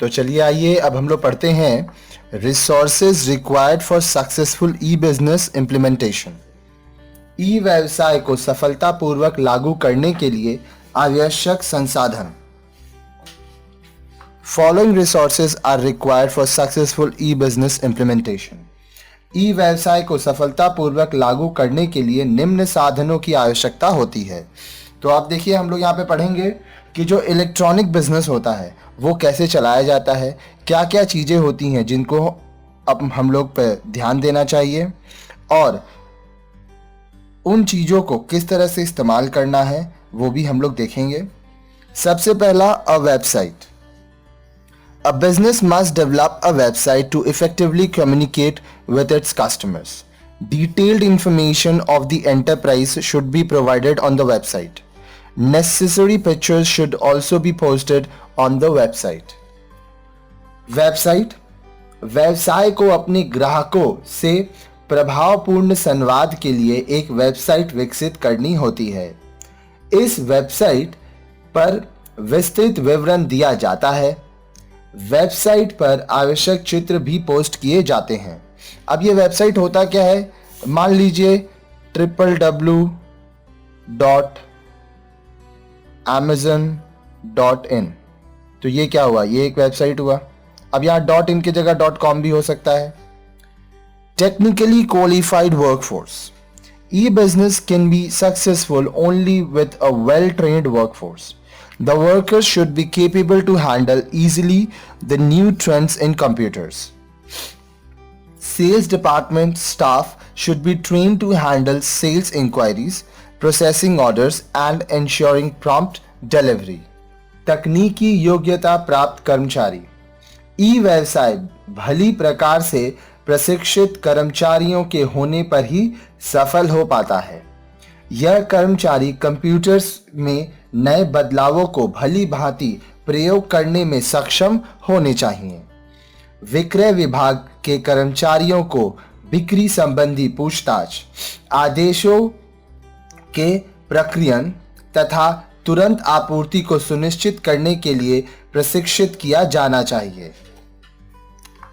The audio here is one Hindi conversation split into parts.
तो चलिए आइए अब हम लोग पढ़ते हैं resources required for successful e business implementation. E व्यवसाय को सफलतापूर्वक लागू करने के लिए आवश्यक संसाधन। Following resources are required for successful e business implementation. E व्यवसाय को सफलतापूर्वक लागू करने के लिए निम्न साधनों की आवश्यकता होती है। तो आप देखिए, हम लोग यहाँ पे पढ़ेंगे कि जो इलेक्ट्रॉनिक बिजनेस होता है वो कैसे चलाया जाता है, क्या क्या चीज़ें होती हैं जिनको अब हम लोग पे ध्यान देना चाहिए और उन चीज़ों को किस तरह से इस्तेमाल करना है वो भी हम लोग देखेंगे। सबसे पहला, a website. A business must develop a website to effectively communicate with its customers. Detailed information of the enterprise should be provided on the website. Necessary pictures should also be posted on the website. Website व्यवसाय को अपने ग्राहकों से प्रभावपूर्ण संवाद के लिए एक वेबसाइट विकसित करनी होती है। इस वेबसाइट पर विस्तृत विवरण दिया जाता है। वेबसाइट पर आवश्यक चित्र भी पोस्ट किए जाते हैं। अब ये वेबसाइट होता क्या है, मान लीजिए www.amazon.in, तो ये क्या हुआ, ये एक वेबसाइट हुआ। अब यहाँ .in की जगह .com भी हो सकता है। Technically qualified workforce. E business can be successful only with a well trained workforce. The workers should be capable to handle easily the new trends in computers. Sales department staff should be trained to handle sales inquiries, processing orders and ensuring prompt delivery. तकनीकी योग्यता प्राप्त कर्मचारी। ई व्यवसाय भली प्रकार से प्रशिक्षित कर्मचारियों के होने पर ही सफल हो पाता है। यह कर्मचारी कंप्यूटर्स में नए बदलावों को भली भांति प्रयोग करने में सक्षम होने चाहिए। विक्रय विभाग के कर्मचारियों को बिक्री संबंधी पूछताछ, आदेशों के प्रक्रियन तथा तुरंत आपूर्ति को सुनिश्चित करने के लिए प्रशिक्षित किया जाना चाहिए।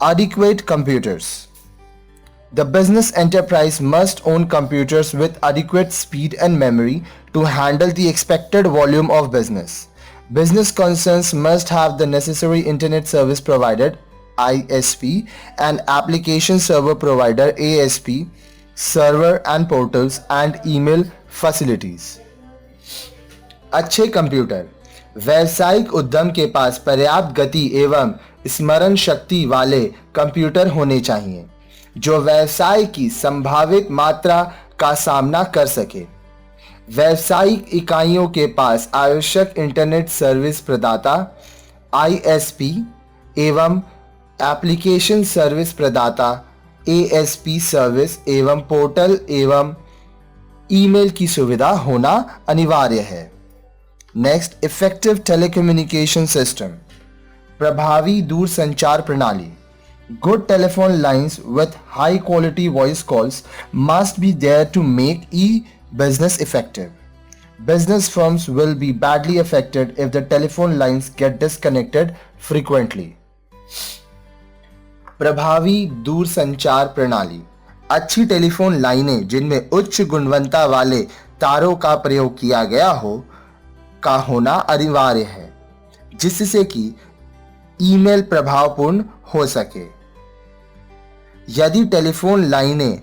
Adequate computers. The business enterprise must own computers with adequate speed and memory to handle the expected volume of business. Business concerns must have the necessary Internet Service Provider (ISP) and Application Server Provider (ASP) server and portals and email facilities. अच्छे कंप्यूटर। व्यावसायिक उद्यम के पास पर्याप्त गति एवं स्मरण शक्ति वाले कंप्यूटर होने चाहिए जो व्यवसाय की संभावित मात्रा का सामना कर सके। व्यावसायिक इकाइयों के पास आवश्यक इंटरनेट सर्विस प्रदाता (ISP) एवं एप्लीकेशन सर्विस प्रदाता (ASP) सर्विस एवं पोर्टल एवं ईमेल की सुविधा होना अनिवार्य है। Next, effective telecommunication system. प्रभावी दूरसंचार प्रणाली। Good telephone lines with high quality voice calls must be there to make e-business effective. Business firms will be badly affected if the telephone lines get disconnected frequently. प्रभावी दूरसंचार प्रणाली। अच्छी टेलीफोन लाइनें जिनमें उच्च गुणवत्ता वाले तारों का प्रयोग किया गया हो का होना अनिवार्य है, जिससे कि ईमेल प्रभावपूर्ण हो सके। यदि टेलीफोन लाइनें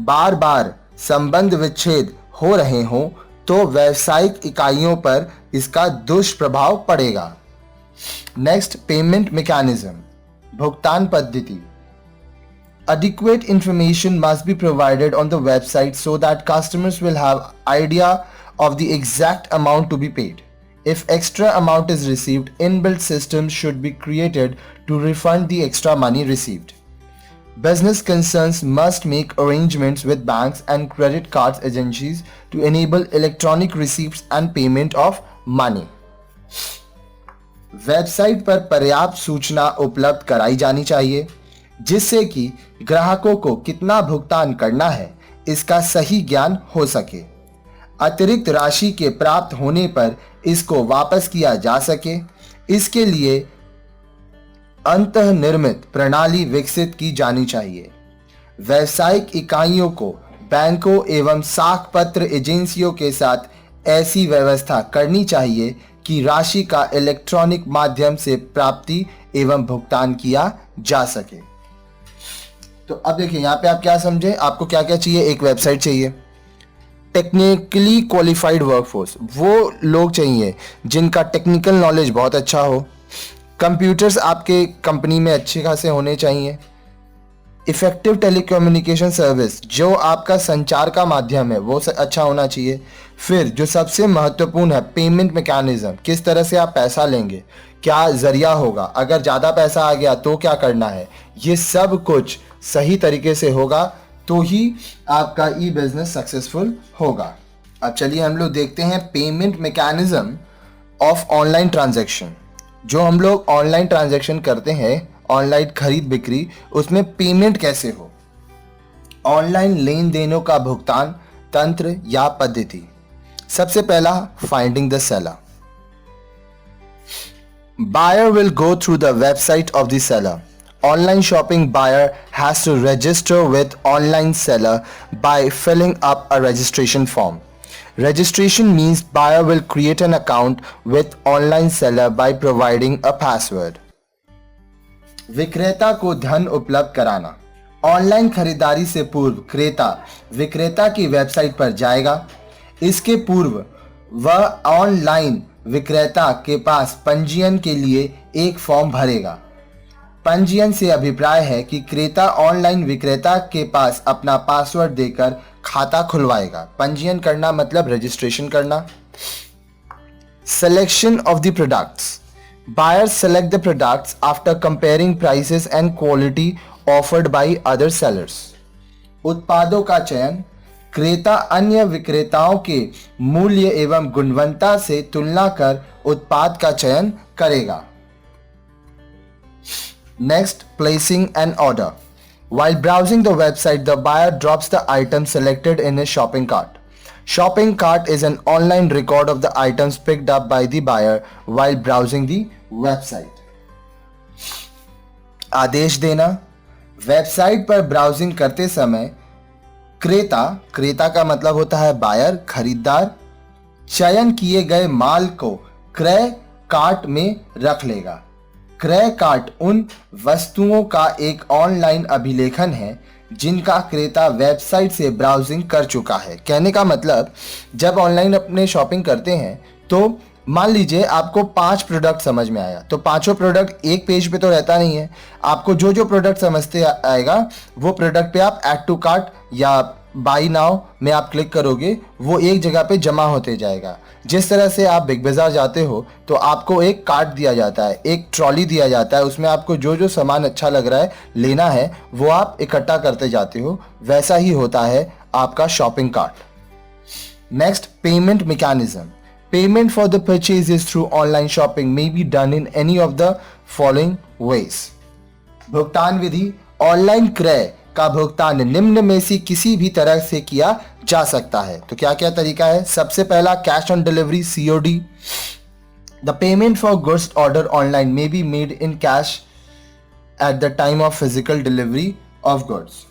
बार बार संबंध विच्छेद हो रहे हों तो व्यावसायिक इकाइयों पर इसका दुष्प्रभाव पड़ेगा। Next, payment mechanism. भुगतान पद्धति। Adequate information must be provided on the website so that customers will have idea of the exact amount to be paid. If extra amount is received, inbuilt systems should be created to refund the extra money received. Business concerns must make arrangements with banks and credit card agencies to enable electronic receipts and payment of money. Website पर पर्याप्त सूचना उपलब्ध कराई जानी चाहिए जिससे कि ग्राहकों को कितना भुगतान करना है इसका सही ज्ञान हो सके। अतिरिक्त राशि के प्राप्त होने पर इसको वापस किया जा सके। इसके लिए अंतर्निर्मित प्रणाली विकसित की जानी चाहिए। व्यावसायिक इकाइयों को बैंकों एवं साख पत्र एजेंसियों के साथ ऐसी व्यवस्था करनी चाहिए कि राशि का इलेक्ट्रॉनिक माध्यम से प्राप्ति एवं भुगतान किया जा सके। तो अब देखिए यहाँ पे आप क्या समझे, आपको क्या क्या चाहिए। एक वेबसाइट चाहिए, टेक्निकली क्वालिफाइड वर्कफोर्स, वो लोग चाहिए जिनका टेक्निकल नॉलेज बहुत अच्छा हो। कंप्यूटर्स आपके कंपनी में अच्छे खासे होने चाहिए। इफेक्टिव टेलीकम्युनिकेशन सर्विस, जो आपका संचार का माध्यम है वो अच्छा होना चाहिए। फिर जो सबसे महत्वपूर्ण है, पेमेंट मैकेनिज्म, किस तरह से आप पैसा लेंगे, क्या जरिया होगा, अगर ज़्यादा पैसा आ गया तो क्या करना है, ये सब कुछ सही तरीके से होगा तो ही आपका ई बिजनेस सक्सेसफुल होगा। अब चलिए हम लोग देखते हैं payment mechanism of online transaction. जो हम लोग ऑनलाइन ट्रांजैक्शन करते हैं, ऑनलाइन खरीद बिक्री, उसमें पेमेंट कैसे हो। ऑनलाइन लेन देनों का भुगतान तंत्र या पद्धति। सबसे पहला, finding the seller. Buyer will go through the website of the seller. Online shopping buyer has to register with online seller by filling up a registration form. Registration means buyer will create an account with online seller by providing a password. विक्रेता को धन उपलब्ध कराना। ऑनलाइन खरीदारी से पूर्व क्रेता विक्रेता की वेबसाइट पर जाएगा। इसके पूर्व वह ऑनलाइन विक्रेता के पास पंजीयन के लिए एक फॉर्म भरेगा। पंजीयन से अभिप्राय है कि क्रेता ऑनलाइन विक्रेता के पास अपना पासवर्ड देकर खाता खुलवाएगा। पंजीयन करना मतलब रजिस्ट्रेशन करना। Selection of the products. Buyers select the products after comparing prices and quality offered by other sellers. उत्पादों का चयन, क्रेता अन्य विक्रेताओं के मूल्य एवं गुणवत्ता से तुलना कर उत्पाद का चयन करेगा। Next, placing an order. While browsing the website, the buyer drops the item selected in his shopping cart. Shopping cart is an online record of the items picked up by the buyer while browsing the website. आदेश देना। वेबसाइट पर ब्राउजिंग करते समय क्रेता का मतलब होता है बायर, खरीदार, चयन किए गए माल को क्रय कार्ट में रख लेगा। क्रय कार्ट उन वस्तुओं का एक ऑनलाइन अभिलेखन है जिनका क्रेता वेबसाइट से ब्राउजिंग कर चुका है। कहने का मतलब, जब ऑनलाइन अपने शॉपिंग करते हैं तो मान लीजिए आपको 5 प्रोडक्ट समझ में आया, तो पांचों प्रोडक्ट एक पेज पे तो रहता नहीं है। आपको जो जो प्रोडक्ट समझते आएगा वो प्रोडक्ट पे आप ऐड टू कार्ट या बाई नाउ में आप क्लिक करोगे, वो एक जगह पे जमा होते जाएगा। जिस तरह से आप बिग बाजार जाते हो तो आपको एक कार्ट दिया जाता है, एक ट्रॉली दिया जाता है, उसमें आपको जो जो सामान अच्छा लग रहा है लेना है वो आप इकट्ठा करते जाते हो। वैसा ही होता है आपका shopping cart. Next, payment mechanism. Payment for the purchases through online shopping may be done in any of the following veg. भुगतान विधि। ऑनलाइन क्रय का भुगतान निम्न में से किसी भी तरह से किया जा सकता है। तो क्या क्या तरीका है। सबसे पहला, cash on delivery, COD। The payment for goods order online may be made in cash at the time of physical delivery of goods.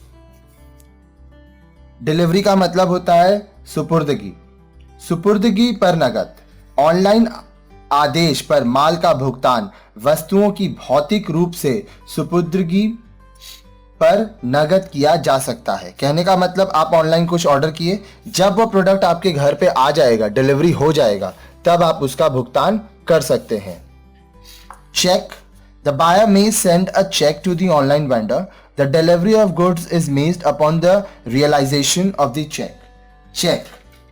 Delivery का मतलब होता है सुपुर्दगी। सुपुर्दगी पर नकद। ऑनलाइन आदेश पर माल का भुगतान वस्तुओं की भौतिक रूप से सुपुर्दगी पर नगद किया जा सकता है। कहने का मतलब, आप ऑनलाइन कुछ ऑर्डर किए, जब वो प्रोडक्ट आपके घर पे आ जाएगा, डिलीवरी हो जाएगा, तब आप उसका भुगतान कर सकते हैं। Cheque. The buyer may send a cheque to the online vendor. The delivery of goods is based upon the realisation of the cheque. Cheque.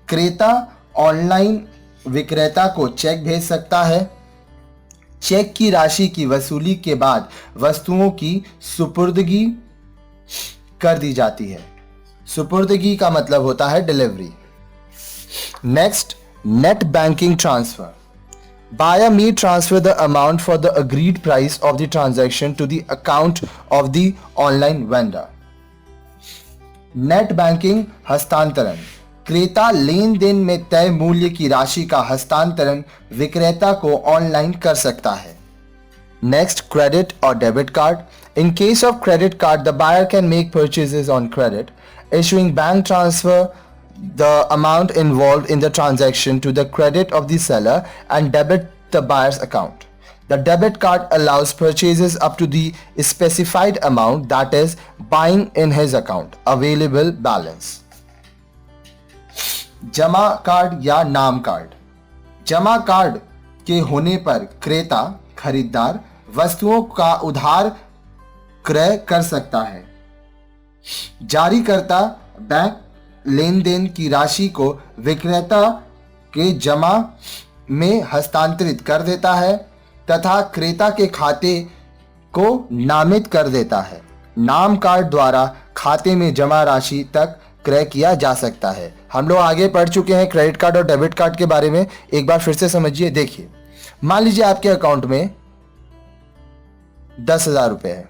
क्रेता ऑनलाइन विक्रेता को चेक भेज सकता है। चेक की राशि की वसूली के बाद वस्तुओं की सुपुर्दगी कर दी जाती है। सुपुर्दगी का मतलब होता है delivery. Next, net banking transfer. Buyer may transfer the amount for the agreed price of the transaction to the account of the online vendor. Net banking हस्तांतरण। क्रेता लेन देन में तय मूल्य की राशि का हस्तांतरण विक्रेता को ऑनलाइन कर सकता है। Next, credit or debit card. In case of credit card, the buyer can make purchases on credit, issuing bank transfer the amount involved in the transaction to the credit of the seller and debit the buyer's account. The debit card allows purchases up to the specified amount, that is, buying in his account. Available balance. जमा कार्ड या नाम कार्ड. जमा कार्ड के होने पर क्रेता खरीदार वस्तुओं का उधार क्रय कर सकता है. जारीकर्ता बैंक लेन देन की राशि को विक्रेता के जमा में हस्तांतरित कर देता है तथा क्रेता के खाते को नामित कर देता है. नाम कार्ड द्वारा खाते में जमा राशि तक क्रय किया जा सकता है. हम लोग आगे पढ़ चुके हैं क्रेडिट कार्ड और डेबिट कार्ड के बारे में. एक बार फिर से समझिए. देखिए, मान लीजिए आपके अकाउंट में 10,000 रुपए है,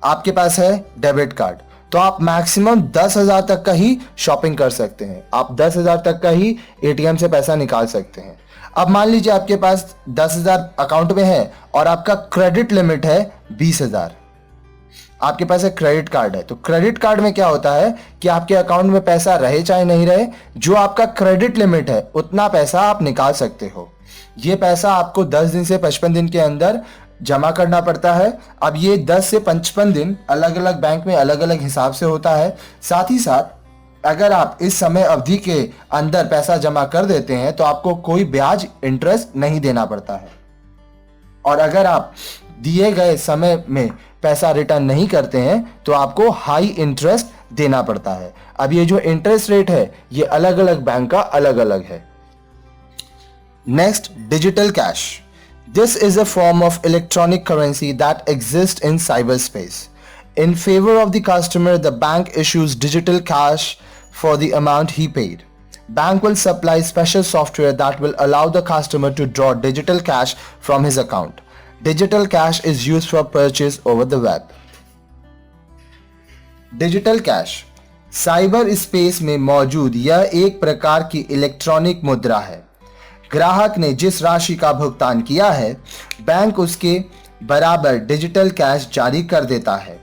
आपके पास है डेबिट कार्ड, तो आप मैक्सिमम 10,000 तक का ही शॉपिंग कर सकते हैं. आप 10,000 तक का ही एटीएम से पैसा निकाल सकते हैं. अब मान लीजिए आपके पास 10,000 अकाउंट में है और आपका क्रेडिट लिमिट है 20,000. आपके पास एक क्रेडिट कार्ड है, तो क्रेडिट कार्ड में क्या होता है कि आपके अकाउंट में पैसा रहे चाहे नहीं रहे, जो आपका क्रेडिट लिमिट है उतना पैसा आप निकाल सकते हो. ये पैसा आपको 10 दिन से 55 दिन के अंदर जमा करना पड़ता है. अब ये 10 से 55 दिन अलग अलग बैंक में अलग अलग हिसाब से होता है. साथ ही साथ अगर आप इस समय अवधि के अंदर पैसा जमा कर देते हैं तो आपको कोई ब्याज इंटरेस्ट नहीं देना पड़ता है, और अगर आप दिए गए समय में पैसा रिटर्न नहीं करते हैं तो आपको हाई इंटरेस्ट देना पड़ता है. अब ये जो इंटरेस्ट रेट है ये अलग अलग बैंक का अलग अलग है. Next, digital cash. This is a form of electronic currency that exists in cyberspace. In favor of the customer, the bank issues digital cash for the amount he paid. Bank will supply special software that will allow the customer to draw digital cash from his account. Digital cash is used for purchase over the web. Digital cash cyber space में मौजूद यह एक प्रकार की इलेक्ट्रॉनिक मुद्रा है. ग्राहक ने जिस राशि का भुगतान किया है, बैंक उसके बराबर डिजिटल कैश जारी कर देता है.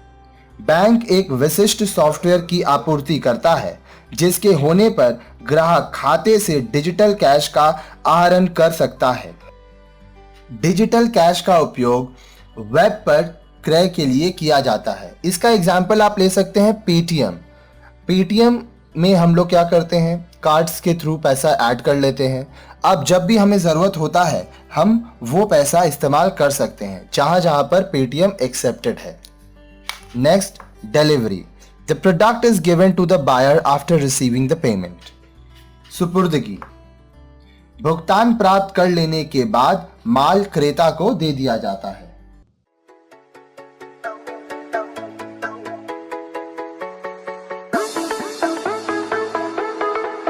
बैंक एक विशिष्ट सॉफ्टवेयर की आपूर्ति करता है जिसके होने पर ग्राहक खाते से डिजिटल कैश का आहरण कर सकता है. डिजिटल कैश का उपयोग वेब पर क्रय के लिए किया जाता है. इसका एग्जाम्पल आप ले सकते हैं पेटीएम. पेटीएम में हम लोग क्या करते हैं, कार्ड्स के थ्रू पैसा ऐड कर लेते हैं. अब जब भी हमें ज़रूरत होता है हम वो पैसा इस्तेमाल कर सकते हैं जहां जहां पर पेटीएम एक्सेप्टेड है. Next, delivery. The product is given to the buyer after receiving the payment. सुपुर्दगी. भुगतान प्राप्त कर लेने के बाद माल क्रेता को दे दिया जाता है.